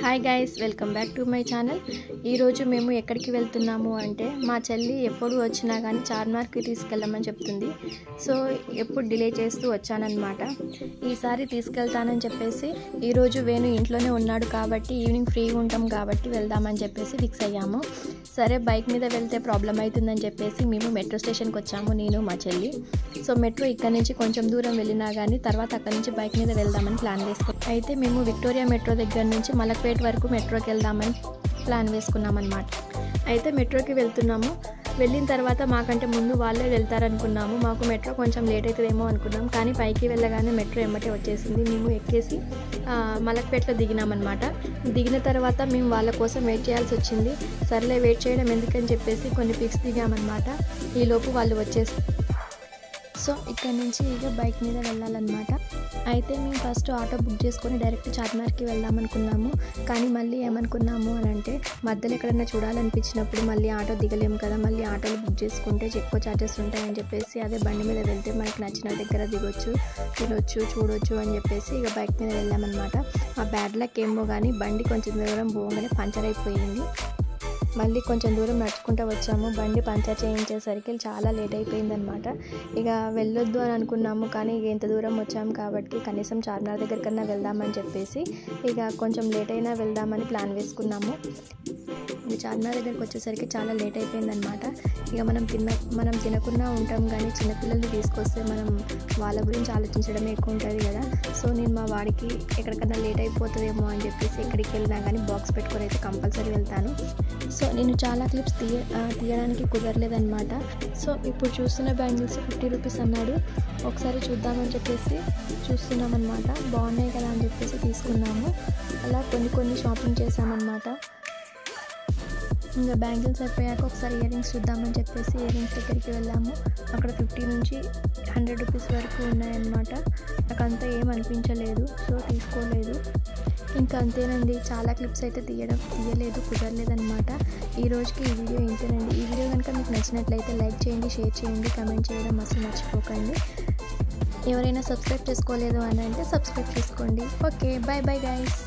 Hi guys, welcome back to my channel. ఈరోజు మేము ఎక్కడికి వెళ్తున్నాము అంటే మా చెల్లి ఎప్పుడు వచ్చినా కానీ చార్మినార్కి తీసుకెళ్ళమని చెప్తుంది. సో ఎప్పుడు డిలే చేస్తూ వచ్చానన్నమాట. ఈసారి తీసుకెళ్తానని చెప్పేసి ఈరోజు వేణు ఇంట్లోనే ఉన్నాడు కాబట్టి ఈవినింగ్ ఫ్రీగా ఉంటాం కాబట్టి వెళ్దామని చెప్పేసి ఫిక్స్ అయ్యాము. సరే బైక్ మీద వెళ్తే ప్రాబ్లం అవుతుందని చెప్పేసి మేము మెట్రో స్టేషన్కి వచ్చాము, నేను మా చెల్లి. సో మెట్రో ఇక్కడ నుంచి కొంచెం దూరం వెళ్ళినా కానీ తర్వాత అక్కడ నుంచి బైక్ మీద వెళ్దామని ప్లాన్ వేసుకున్నాం. అయితే మేము విక్టోరియా మెట్రో దగ్గర నుంచి మలక్పేట్ వరకు మెట్రోకి వెళ్దామని ప్లాన్ వేసుకున్నాం అన్నమాట. అయితే మెట్రోకి వెళ్తున్నాము. వెళ్ళిన తర్వాత మాకంటే ముందు వాళ్ళే వెళ్తారనుకున్నాము. మాకు మెట్రో కొంచెం లేట్ అవుతుందేమో అనుకున్నాం, కానీ పైకి వెళ్ళగానే మెట్రో ఎమ్మటే వచ్చేసింది. మేము ఎక్కేసి మలక్పేటలో దిగినామన్నమాట. దిగిన తర్వాత మేము వాళ్ళ కోసం వెయిట్ చేయాల్సి వచ్చింది. సర్లే వెయిట్ చేయడం ఎందుకని చెప్పేసి కొన్ని పిక్స్ దిగామన్నమాట. ఈలోపు వాళ్ళు వచ్చేసి సో ఇక్కడ నుంచి ఇక బైక్ మీద వెళ్ళాలన్నమాట. అయితే మేము ఫస్ట్ ఆటో బుక్ చేసుకొని డైరెక్ట్ చార్మినార్కి వెళ్దామనుకున్నాము. కానీ మళ్ళీ ఏమనుకున్నాము అని అంటే మధ్యలో ఎక్కడైనా చూడాలనిపించినప్పుడు మళ్ళీ ఆటో దిగలేము కదా, మళ్ళీ ఆటోలు బుక్ చేసుకుంటే ఎక్కువ ఛార్జెస్ ఉంటాయని చెప్పేసి అదే బండి మీద వెళ్తే మనకి నచ్చిన దగ్గర దిగొచ్చు, తినొచ్చు, చూడొచ్చు అని చెప్పేసి ఇక బైక్ మీద వెళ్ళామన్నమాట. ఆ బ్యాడ్ లక్ ఏమో కానీ బండి కొంచెం దూరం పోగానే పంచర్ అయిపోయింది. మళ్ళీ కొంచెం దూరం నడుచుకుంటూ వచ్చాము. బండి పంచర్ చేయించేసరికి చాలా లేట్ అయిపోయిందనమాట. ఇక వెళ్ళొద్దు అని అనుకున్నాము, కానీ ఇక ఇంత దూరం వచ్చాము కాబట్టి కనీసం చార్మినార్ దగ్గరకన్నా వెళ్దామని చెప్పేసి ఇక కొంచెం లేట్ అయినా వెళ్దామని ప్లాన్ వేసుకున్నాము. ఇక చార్మినార్ దగ్గరికి వచ్చేసరికి చాలా లేట్ అయిపోయిందనమాట. ఇక మనం తినకుండా ఉంటాం, కానీ చిన్నపిల్లల్ని తీసుకొస్తే మనం వాళ్ళ గురించి ఆలోచించడమే ఎక్కువ ఉంటుంది కదా. సో నేను మా వాడికి ఎక్కడికన్నా లేట్ అయిపోతుందేమో అని చెప్పేసి ఎక్కడికి వెళ్ళినా కానీ బాక్స్ పెట్టుకొని అయితే కంపల్సరీ వెళ్తాను. సో నేను చాలా క్లిప్స్ తీయడానికి కుదరలేదన్నమాట. సో ఇప్పుడు చూస్తున్న బ్యాంగిల్స్ 50 రూపీస్ అన్నాడు. ఒకసారి చూద్దామని చెప్పేసి చూస్తున్నామన్నమాట. బాగున్నాయి కదా అని చెప్పేసి తీసుకున్నాము. అలా కొన్ని షాపింగ్ చేసామన్నమాట. ఇంకా బ్యాంగిల్స్ అయిపోయాక ఒకసారి ఇయర్ రింగ్స్ చూద్దామని చెప్పేసి ఇయర్ రింగ్స్ దగ్గరికి వెళ్ళాము. అక్కడ 50 నుంచి 100 రూపీస్ వరకు ఉన్నాయన్నమాట. నాకు అంతా ఏం అనిపించలేదు, సో తీసుకోలేదు. ఇంకా అంతేనండి, చాలా క్లిప్స్ అయితే తీయలేదు, కుదరలేదన్నమాట. ఈ రోజుకి ఈ వీడియో ఇంతేనండి. ఈ వీడియో కనుక మీకు నచ్చినట్లయితే లైక్ చేయండి, షేర్ చేయండి, కామెంట్ చేయడం అసలు మర్చిపోకండి. ఎవరైనా సబ్స్క్రైబ్ చేసుకోలేదు అని అంటే సబ్స్క్రైబ్ చేసుకోండి. Okay, bye bye guys.